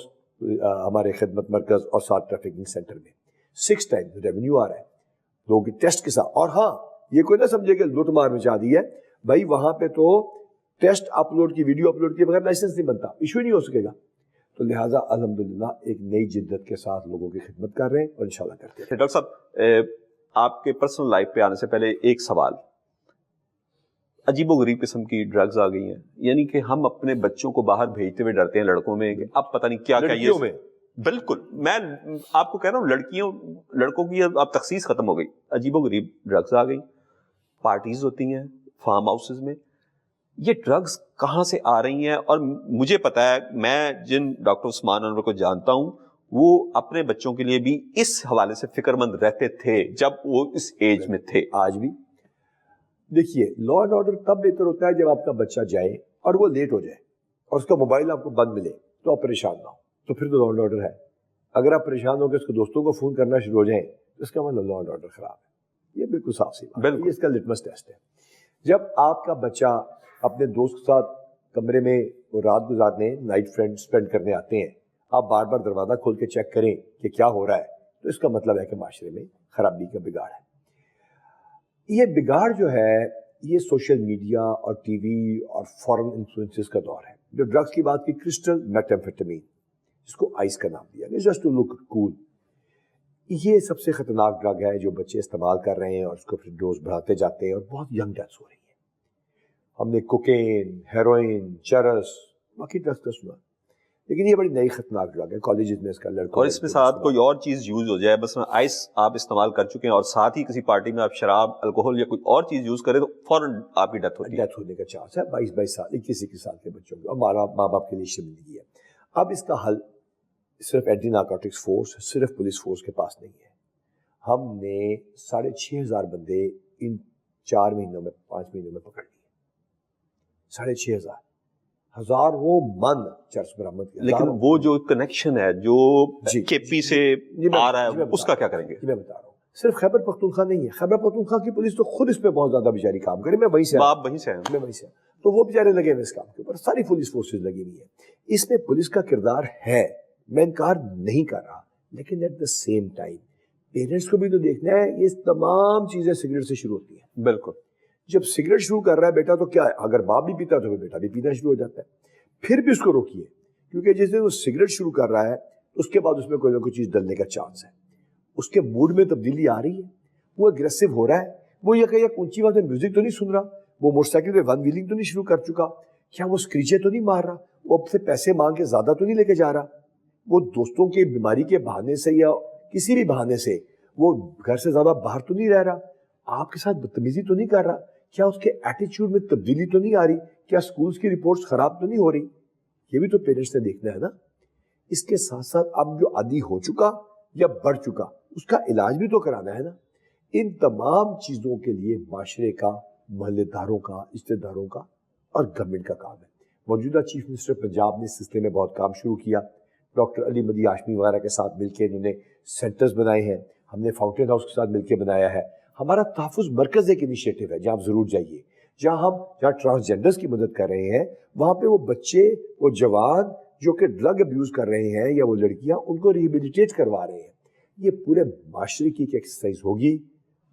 ہمارے خدمت مرکز اور 7 ٹریفکنگ سینٹر میں. 6 ٹائمز ریونیو آ رہا ہے لوگوں کی ٹیسٹ کے ساتھ. اور ہاں یہ کوئی نہ سمجھے کہ لوٹ مار مچا دی ہے بھائی, وہاں پہ تو ٹیسٹ اپلوڈ کی, ویڈیو اپلوڈ کیے بغیر لائسنس نہیں بنتا, ایشو نہیں ہو سکے گا. تو لہٰذا الحمدللہ ایک نئی جدت کے ساتھ لوگوں کی خدمت کر رہے ہیں اور انشاءاللہ کرتے ہیں. ڈاکٹر صاحب, آپ کے پرسنل لائف پہ آنے سے پہلے ایک سوال. عجیب و غریب قسم کی ڈرگز آ گئی ہیں, یعنی کہ ہم اپنے بچوں کو باہر بھیجتے ہوئے ڈرتے ہیں لڑکوں میں کہ اب پتہ نہیں کیا لڑکیوں میں. بالکل, میں آپ کو کہہ رہا ہوں لڑکوں کی اب تخصیص ختم ہو گئی. عجیب و غریب ڈرگز آ گئی, پارٹیز ہوتی ہیں فارم ہاؤسز میں. یہ ڈرگز کہاں سے آ رہی ہیں؟ اور مجھے پتا ہے, میں جن ڈاکٹر عثمان انور کو جانتا ہوں وہ اپنے بچوں کے لیے بھی اس حوالے سے فکر مند رہتے تھے جب وہ اس ایج میں تھے. آج بھی دیکھیے, لا اینڈ آرڈر تب بہتر ہوتا ہے جب آپ کا بچہ جائے اور وہ لیٹ ہو جائے اور اس کا موبائل آپ کو بند ملے تو آپ پریشان نہ ہو, تو پھر تو لا اینڈ آرڈر ہے. اگر آپ پریشان ہو کے اس کے دوستوں کو فون کرنا شروع ہو جائیں تو اس کا مطلب لا اینڈ آرڈر خراب ہے. یہ بالکل صاف سی بات ہے, یہ اس کا لٹمس ٹیسٹ ہے. جب آپ کا بچہ اپنے دوست کے ساتھ کمرے میں رات گزارنے, نائٹ فرینڈ اسپینڈ کرنے آتے ہیں, آپ بار بار دروازہ کھول کے چیک کریں کہ کیا ہو رہا ہے, تو اس کا مطلب ہے کہ معاشرے میں خرابی کا بگاڑ ہے. یہ بگاڑ جو ہے یہ سوشل میڈیا اور ٹی وی اور فورن انفلوئنسز کا دور ہے. جو ڈرگز کی بات کی, کرسٹل میتھامفیٹامین, جس کو آئس کا نام دیا گیا, جسٹ ٹو لک کول, یہ سب سے خطرناک ڈرگ ہے جو بچے استعمال کر رہے ہیں اور اس کو پھر ڈوز بڑھاتے جاتے ہیں اور بہت ینگ ڈیتھس ہو رہی ہیں. ہم نے کوکین, ہیروئن, چرس, باقی ڈرگس کا سنا, لیکن یہ بڑی نئی خطرناک ڈرگ ہے. کالجز میں اس کا لڑکوں, اور اس میں ساتھ کوئی اور چیز یوز ہو جائے, بس آئس آپ استعمال کر چکے ہیں اور ساتھ ہی کسی پارٹی میں آپ شراب, الکوہول یا کوئی اور چیز یوز کریں تو فوراً آپ کی ڈیتھ ہوتی ہے. ڈیتھ ہونے کا چانس ہے. 22 سال 21 سال کے بچوں کے, اور ماں باپ کے لیے شرمندگی ہے. اب اس کا حل صرف اینٹی نارکوٹکس فورس, صرف پولیس فورس کے پاس نہیں ہے. ہم نے 6,500 بندے ان 4 مہینوں میں 5 مہینوں میں پکڑ لیے. 6,500 ہزاروں من چرس برآمد کیا. لیکن وہ جو کنیکشن ہے جو کے پی سے آ رہا ہے اس کا کیا کریں گے؟ میں بتا رہا ہوں, صرف خیبر پختونخوا نہیں ہے. خیبر پختونخوا کی پولیس تو خود اس پہ بہت زیادہ بیچاری کام کرے. میں وہیں سے آپ وہیں سے ہیں, میں وہیں سے, تو وہ بیچارے لگے ہوئے اس کام کے اوپر. ساری پولیس فورسز لگی ہوئی ہیں. اس میں پولیس کا کردار ہے, میں انکار نہیں کر رہا, لیکن at the same time parents کو بھی تو دیکھنا ہے. یہ تمام چیزیں سگریٹ سے شروع ہوتی ہیں. بالکل, جب سگریٹ شروع کر رہا ہے بیٹا تو کیا ہے, اگر باپ بھی پیتا ہے تو بیٹا بھی پینا شروع ہو جاتا ہے. پھر بھی اس کو روکیے, کیونکہ جس دن وہ سگریٹ شروع کر رہا ہے اس کے بعد اس میں کوئی نہ کوئی چیز ڈلنے کا چانس ہے. اس کے موڈ میں تبدیلی آ رہی ہے, وہ اگریسو ہو رہا ہے, وہ یہ کہ اونچی بات ہے میوزک تو نہیں سن رہا, وہ موٹر سائیکل پہ ون ویلنگ تو نہیں شروع کر چکا, کیا وہ اسکریچے تو نہیں مار رہا, وہ اب سے پیسے مانگ کے زیادہ تو نہیں لے کے جا رہا. وہ دوستوں کی بیماری کے بہانے سے یا کسی بھی بہانے سے وہ گھر سے زیادہ باہر تو نہیں رہ رہا, آپ کے ساتھ بدتمیزی تو نہیں کر رہا, کیا اس کے ایٹیچیوڈ میں تبدیلی تو نہیں آ رہی, کیا سکولز کی رپورٹس خراب تو نہیں ہو رہی, یہ بھی تو پیرنٹس نے دیکھنا ہے نا. اس کے ساتھ ساتھ اب جو عادی ہو چکا یا بڑھ چکا اس کا علاج بھی تو کرانا ہے نا. ان تمام چیزوں کے لیے معاشرے کا, محلے داروں کا, رشتے داروں کا اور گورنمنٹ کا کام ہے. موجودہ چیف منسٹر پنجاب نے اس سلسلے میں بہت کام شروع کیا. ڈاکٹر علی مدی ہاشمی وغیرہ کے ساتھ مل کے انہوں نے سینٹرز بنائے ہیں, ہم نے فاؤنٹین ہاؤس کے ساتھ مل کے بنایا ہے. ہمارا تحفظ مرکز ایک انیشیٹو ہے جہاں آپ ضرور جائیے, جہاں ٹرانسجینڈرز کی مدد کر رہے ہیں, وہاں پہ وہ بچے, وہ جوان جو کہ ڈرگ ابیوز کر رہے ہیں یا وہ لڑکیاں, ان کو ریہیبلیٹیٹ کروا رہے ہیں. یہ پورے معاشرے کی ایک ایکسرسائز ہوگی.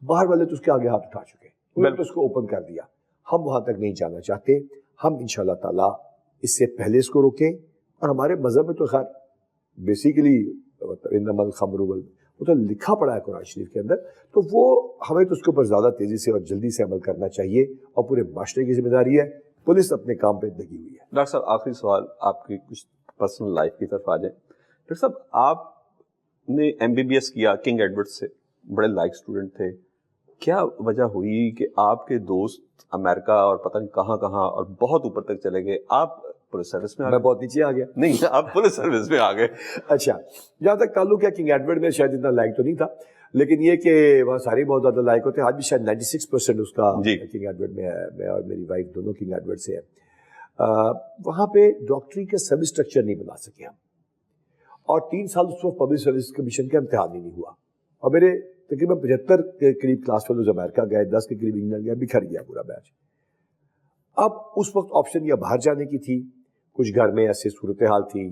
باہر والے تو اس کے آگے ہاتھ اٹھا چکے, انہوں نے تو اس کو اوپن کر دیا. ہم وہاں تک نہیں جانا چاہتے. ہم انشاءاللہ تعالیٰ اس سے پہلے اس کو روکیں. اور ہمارے مذہب میں تو خیر بیسیکلی انما الخمر وہ تو لکھا پڑا ہے قرآن شریف کے اندر, تو وہ ہمیں تو اس کے اوپر زیادہ تیزی سے اور جلدی سے عمل کرنا چاہیے, اور پورے معاشرے کی ذمہ داری ہے. پولیس اپنے کام پہ لگی ہوئی ہے. ڈاکٹر صاحب آخری سوال, آپ کی کچھ پرسنل لائف کی طرف آ جائیں. ڈاکٹر صاحب آپ نے MBBS کیا کنگ ایڈورڈ سے, بڑے لائک اسٹوڈنٹ تھے. کیا وجہ ہوئی کہ آپ کے دوست امریکہ اور پتہ نہیں کہاں کہاں اور بہت اوپر تک چلے گئے, آپ پولیس سروس میں میں بہت نیچے آ گیا. نہیں, آپ پولیس سروس میں آ گئے. اچھا, جہاں تک تعلق ہے کنگ ایڈورڈ میں شاید اتنا لائک تو نہیں تھا, لیکن یہ کہ وہاں سارے بہت زیادہ لائک ہوتے ہیں. آج بھی شاید 96% اس کا کنگ ایڈورڈ میں ہے. میں اور میری وائف دونوں کنگ ایڈورڈ سے ہیں. وہاں پہ ڈاکٹری کا سب اسٹرکچر نہیں بنا سکے ہم, اور 3 سال اس وقت پبلک سروس کمیشن کا امتحان ہی نہیں ہوا, اور میرے تقریباً 75 کے قریب کلاس فیلوز امریکہ گئے, 10 کے قریب انگلینڈ گئے, بکھر گیا پورا بیچ. اب اس وقت آپشن یا باہر جانے کی تھی, کچھ گھر میں ایسے صورتحال تھی,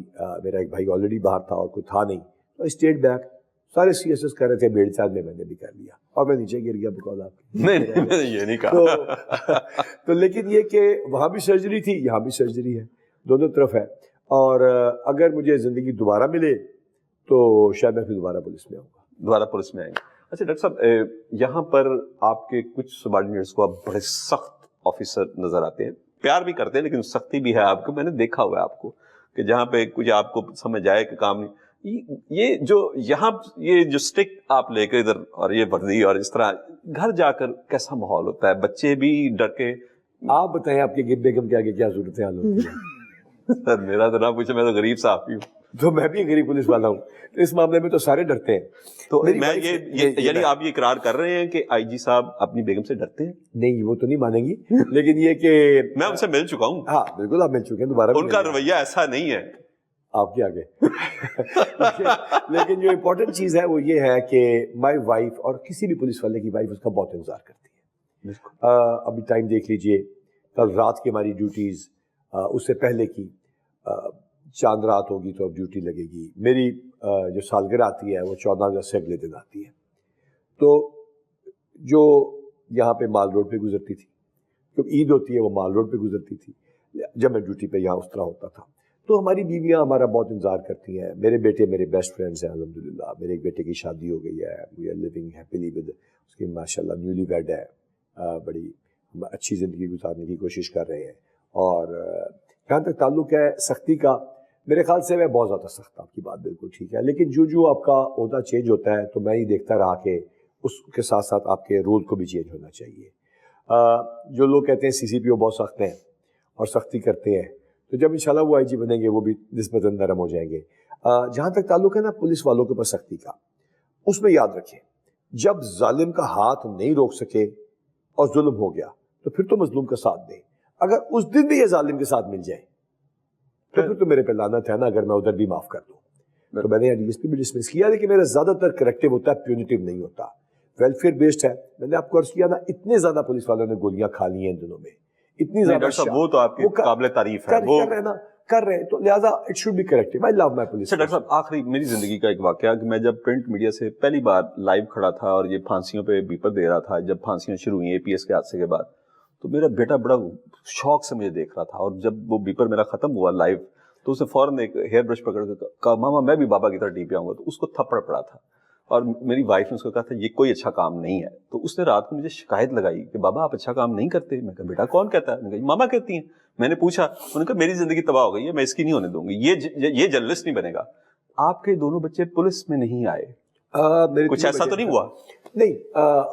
میرا ایک بھائی آلریڈی باہر تھا اور کوئی تھا نہیں, تو اسٹیٹ بیک سارے CSS کر رہے تھے, 1.5 سال میں نے بھی کر لیا, اور میں نیچے گر گیا بکاز آپ نہیں میں نے یہ نہیں کہا. تو لیکن یہ کہ وہاں بھی سرجری تھی, یہاں بھی سرجری ہے, دونوں طرف ہے. اور اگر مجھے زندگی دوبارہ ملے تو شاید میں پھر دوبارہ پولیس میں آؤں گا. دوبارہ پولیس میں آئیں گے. اچھا ڈاکٹر صاحب, یہاں پر آپ کے کچھ سبارڈینیٹس کو آپ بڑے سخت آفیسر نظر آتے ہیں, پیار بھی کرتے ہیں لیکن سختی بھی ہے آپ کو. میں نے دیکھا ہوا ہے آپ کو کہ جہاں پہ کچھ آپ کو سمجھ آئے کہ کام نہیں, یہ جو یہاں یہ جو سٹک آپ لے کے ادھر اور یہ وردی اور اس طرح, گھر جا کر کیسا ماحول ہوتا ہے؟ بچے بھی ڈر کے. آپ بتائیں آپ کے بیگم کے آگے کیا صورتحال ہوتی ہے؟ سر میرا تو نہ پوچھے, میں تو غریب صحافی ہوں. تو میں بھی غریب پولیس والا ہوں, اس معاملے میں تو سارے ڈرتے ہیں. تو میں یعنی آپ یہ اقرار کر رہے ہیں کہ IG صاحب اپنی بیگم سے ڈرتے ہیں؟ نہیں, وہ تو نہیں مانیں گی, لیکن یہ کہ میں ان سے مل چکا ہوں. ہاں بالکل, آپ مل چکے ہیں, دوبارہ ان کا رویہ ایسا نہیں ہے آپ کے آگے. لیکن جو امپورٹنٹ چیز ہے وہ یہ ہے کہ مائی وائف, اور کسی بھی پولیس والے کی وائف اس کا بہت انتظار کرتی ہے. ابھی ٹائم دیکھ لیجئے, کل رات کی ہماری ڈیوٹیز, اس سے پہلے کی چاند رات ہوگی تو اب ڈیوٹی لگے گی. میری جو سالگرہ آتی ہے وہ 14 اگست سے اگلے دن آتی ہے. تو جو یہاں پہ مال روڈ پہ گزرتی تھی, جب عید ہوتی ہے وہ مال روڈ پہ گزرتی تھی, جب میں ڈیوٹی پہ یہاں اس طرح ہوتا تھا. تو ہماری بیویاں ہمارا بہت انتظار کرتی ہیں. میرے بیٹے میرے بیسٹ فرینڈس ہیں الحمدللہ. میرے ایک بیٹے کی شادی ہو گئی ہے, we are living happily with, اس کی ماشاءاللہ نیولی ویڈ ہے, بڑی اچھی زندگی گزارنے کی کوشش کر رہے ہیں. اور جہاں تک تعلق ہے سختی کا, میرے خیال سے میں بہت زیادہ سخت, آپ کی بات بالکل ٹھیک ہے, لیکن جو آپ کا عہدہ چینج ہوتا ہے تو میں یہ دیکھتا رہا کہ اس کے ساتھ ساتھ آپ کے رول کو بھی چینج ہونا چاہیے. جو لوگ کہتے ہیں CCPO بہت سخت ہیں اور سختی کرتے ہیں, تو جب انشاءاللہ وہ IG بنیں گے وہ بھی نسبتاً نرم ہو جائیں گے. جہاں تک تعلق ہے نا پولیس والوں کے اوپر سختی کا, اس میں یاد رکھیں جب ظالم کا ہاتھ نہیں روک سکے اور ظلم ہو گیا تو پھر تو مظلوم کا ساتھ دیں. اگر اس دن بھی یہ ظالم کے ساتھ مل جائے تو پھر تو میرے پہ لعنت ہے نا, اگر میں ادھر بھی معاف کر دوں. تو میں نے DSP بھی ڈسمس کیا, لیکن میرا زیادہ تر کریکٹیو ہوتا ہے, پیونیٹیو نہیں ہوتا, ویلفیئر بیسڈ ہے. میں نے آپ کو عرض کیا نا, اتنے زیادہ پولیس والوں نے گولیاں کھا لی ہیں ان دنوں میں, اتنی زیادہ. وہ تو آپ کی قابل تعریف ہے, وہ کر رہے ہیں, تو لہٰذا it should be corrective. I love my police. Doctor صاحب آخری میری زندگی کا ایک واقعہ کہ میں جب پرنٹ میڈیا سے پہلی بار لائیو کھڑا تھا اور یہ پھانسیوں پہ بیپر دے رہا تھا, جب پھانسیاں شروع ہوئی APS کے حادثے کے بعد, تو میرا بیٹا بڑا شوق سے مجھے دیکھ رہا تھا. اور جب وہ بیپر میرا ختم ہوا لائیو, تو اسے فوراً ایک ہیئر برش پکڑ کے کہا ماما میں بھی بابا کی طرح DP آؤں گا. تو اس کو تھپڑ پڑا تھا, اور میری وائف نے اس کو کہا تھا یہ کوئی اچھا کام نہیں ہے. تو اس نے رات کو مجھے شکایت لگائی کہ بابا آپ اچھا کام نہیں کرتے. میں کہا بیٹا کون کہتا ہے؟ میں کہا ماما کہتی ہیں. میں نے پوچھا, انہوں نے کہا میری زندگی تباہ ہو گئی ہے, میں اس کی نہیں ہونے دوں گی, یہ جرنلسٹ نہیں بنے گا. آپ کے دونوں بچے پولیس میں نہیں آئے, میرے کچھ ایسا تو نہیں ہوا؟ نہیں,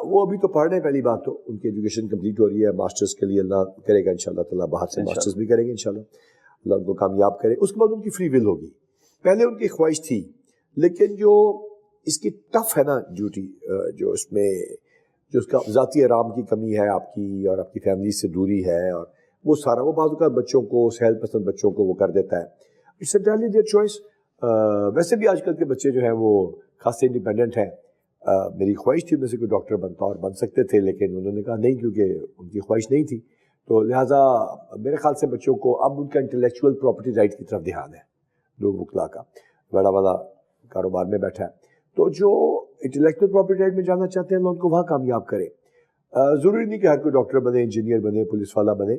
وہ ابھی تو پڑھ رہے ہیں. پہلی بات تو ان کی ایجوکیشن کمپلیٹ ہو رہی ہے, ماسٹرز کے لیے اللہ کرے گا انشاءاللہ تعالیٰ, باہر سے ماسٹرز بھی کریں گے انشاءاللہ, اللہ ان کو کامیاب کرے. اس کے بعد ان کی فری ول ہوگی. پہلے ان کی خواہش تھی, لیکن جو اس کی ٹف ہے نا ڈیوٹی, جو اس میں جو اس کا ذاتی آرام کی کمی ہے آپ کی, اور آپ کی فیملی سے دوری ہے, اور وہ سارا وہ بعض اوقات بچوں کو, سہل پسند بچوں کو وہ کر دیتا ہے. It's entirely their choice. ویسے بھی آج کل کے بچے جو ہیں وہ خاصے انڈیپینڈنٹ ہیں. میری خواہش تھی میں سے کوئی ڈاکٹر بنتا اور بن سکتے تھے, لیکن انہوں نے کہا نہیں, کیونکہ ان کی خواہش نہیں تھی. تو لہٰذا میرے خیال سے بچوں کو اب ان کا انٹلیکچوئل پراپرٹی رائٹ کی طرف دھیان ہے. لوگ وکلا کا بڑا والا کاروبار میں بیٹھا ہے, تو جو انٹلیکچوئل پراپرٹی رائٹ میں جانا چاہتے ہیں اللہ ان کو وہاں کامیاب کرے. ضروری نہیں کہ ہر کوئی ڈاکٹر بنے, انجینئر بنے, پولیس والا بنے.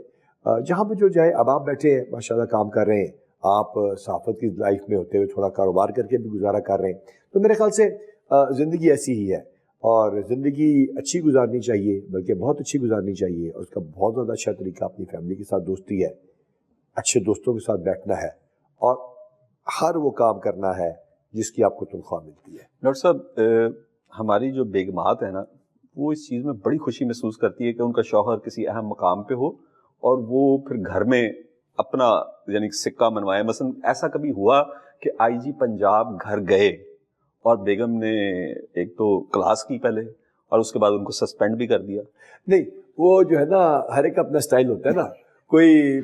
جہاں پہ جو جائے. اب آپ بیٹھے ہیں ماشاءاللہ کام کر رہے ہیں, آپ صحافت کی لائف میں ہوتے ہوئے تھوڑا کاروبار کر کے بھی گزارا کر رہے ہیں, تو میرے خیال سے زندگی ایسی ہی ہے, اور زندگی اچھی گزارنی چاہیے, بلکہ بہت اچھی گزارنی چاہیے. اور اس کا بہت زیادہ اچھا طریقہ اپنی فیملی کے ساتھ دوستی ہے, اچھے دوستوں کے ساتھ بیٹھنا ہے, اور ہر وہ کام کرنا ہے جس کی آپ کو تنخواہ ملتی ہے. ڈاکٹر صاحب, ہماری جو بیگمات ہیں نا, وہ اس چیز میں بڑی خوشی محسوس کرتی ہے کہ ان کا شوہر کسی اہم مقام پہ ہو, اور وہ پھر گھر میں اپنا یعنی سکہ منوائے. مثلا ایسا کبھی ہوا کہ آئی جی پنجاب گھر گئے اور بیگم نے ایک تو کلاس کی پہلے, اور اس کے بعد ان کو سسپینڈ بھی کر دیا؟ نہیں, وہ جو ہے نا ہر ایک اپنا سٹائل ہوتا ہے نا, کوئی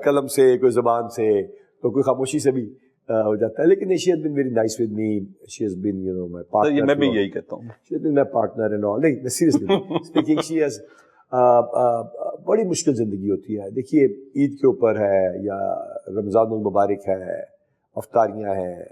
قلم سے, کوئی زبان سے, تو کوئی خاموشی سے بھی ہو جاتا ہے. لیکن she has been very nice with me, she has been, you know, my partner. میں بھی یہی کہتا ہوں, she has been my partner and all. نہیں, seriously speaking, she has بڑی مشکل زندگی ہوتی ہے. دیکھیے عید کے اوپر ہے, یا رمضان المبارک ہے, افطاریاں ہیں,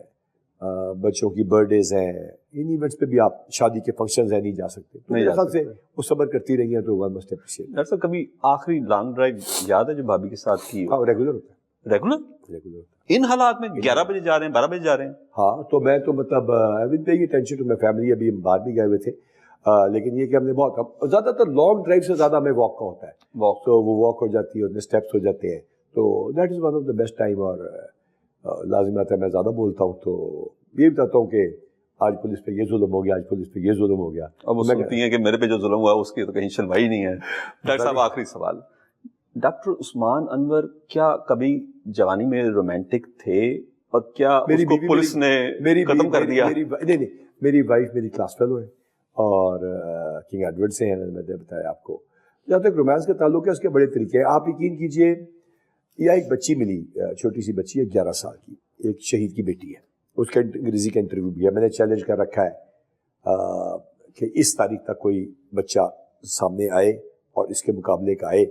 بچوں کی برتھ ڈیز ہیں, ان ایونٹس پہ بھی آپ, شادی کے فنکشنز ہیں, نہیں جا سکتے. میرے خیال سے وہ صبر کرتی رہی ہیں, تو ون مسٹ اپریشیٹ. ڈاکٹر صاحب کبھی آخری لانگ ڈرائیو یاد ہے جو بھابھی کے ساتھ کی؟ ہاں, ریگولر ہوتا ہے. ریگولر ان حالات میں 11 بجے جا رہے ہیں, 12 بجے جا رہے ہیں؟ ہاں, تو میں تو مطلب I will pay attention to my family. ابھی ہم باہر بھی گئے ہوئے تھے, لیکن یہ کہ ہم نے بہت زیادہ تر لانگ ڈرائیو سے زیادہ ہمیں واک کا ہوتا ہے. تو وہ واک ہو جاتی ہے, اسٹیپس ہو جاتے ہیں, تو that is one of the best time. اور لازمات ہے میں زیادہ بولتا ہوں تو یہ بتاتا ہوں کہ آج پولیس پہ یہ ظلم ہو گیا, آج پولیس پہ یہ ظلم ہو گیا. اب وہ سنتی ہیں کہ میرے پہ جو ظلم ہوا اس کی تو کہیں سنوائی نہیں ہے. ڈاکٹر صاحب آخری سوال, ڈاکٹر عثمان انور کیا کبھی جوانی میں رومانٹک تھے, اور کیا اس کو پولیس نے ختم کر دیا؟ نہیں, میری وائف میری کلاس فیلو ہے, اور کنگ ایڈورڈ سے ہیں, میں نے بتایا آپ کو. جہاں تک رومانس کا تعلق ہے اس کے بڑے طریقے ہیں. آپ یقین کیجئے, یا ایک بچی ملی, چھوٹی سی بچی ہے 11 سال کی, ایک شہید کی بیٹی ہے, اس کا انگریزی کا انٹرویو بھی ہے. میں نے چیلنج کر رکھا ہے کہ اس تاریخ تک کوئی بچہ سامنے آئے اور اس کے مقابلے کا آئے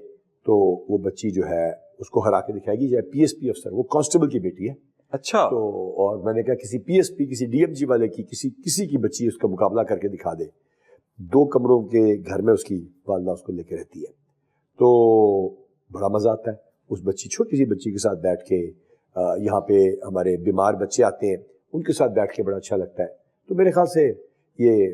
تو وہ بچی جو ہے اس کو ہرا کے دکھائے گی. جو پی ایس پی افسر, وہ کانسٹیبل کی بیٹی ہے. اچھا. تو اور میں نے کہا کسی پی ایس پی, کسی ڈی ایم جی والے کی, کسی کی بچی اس کا مقابلہ کر کے دکھا دے. 2 کمروں کے گھر میں اس کی والدہ اس کو لے کے رہتی ہے, تو بڑا مزہ آتا ہے اس بچی, چھوٹی سی بچی کے ساتھ بیٹھ کے. یہاں پہ ہمارے بیمار بچے آتے ہیں, ان کے ساتھ بیٹھ کے بڑا اچھا لگتا ہے. تو میرے خیال سے یہ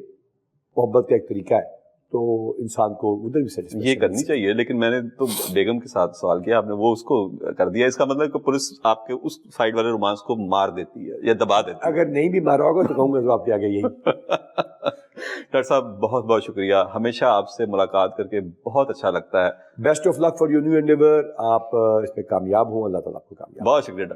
محبت کا ایک طریقہ ہے, تو انسان کو ادھر بھی سیٹسفیکشن یہ کرنی چاہیے. لیکن میں نے تو بیگم کے ساتھ سوال کیا, آپ نے وہ اس کو کر دیا. اس کا مطلب کہ پولیس آپ کے اس سائڈ والے رومانس کو مار دیتی ہے یا دبا دیتی ہے؟ اگر نہیں بھی مارا ہوگا تو کہوں گا تو آپ کے آگے یہی. ڈاکٹر صاحب بہت بہت شکریہ, ہمیشہ آپ سے ملاقات کر کے بہت اچھا لگتا ہے. Best of luck for your new endeavour. آپ اس میں کامیاب ہوں, اللہ تعالیٰ آپ کو کامیاب. بہت شکریہ ڈاکٹر صاحب.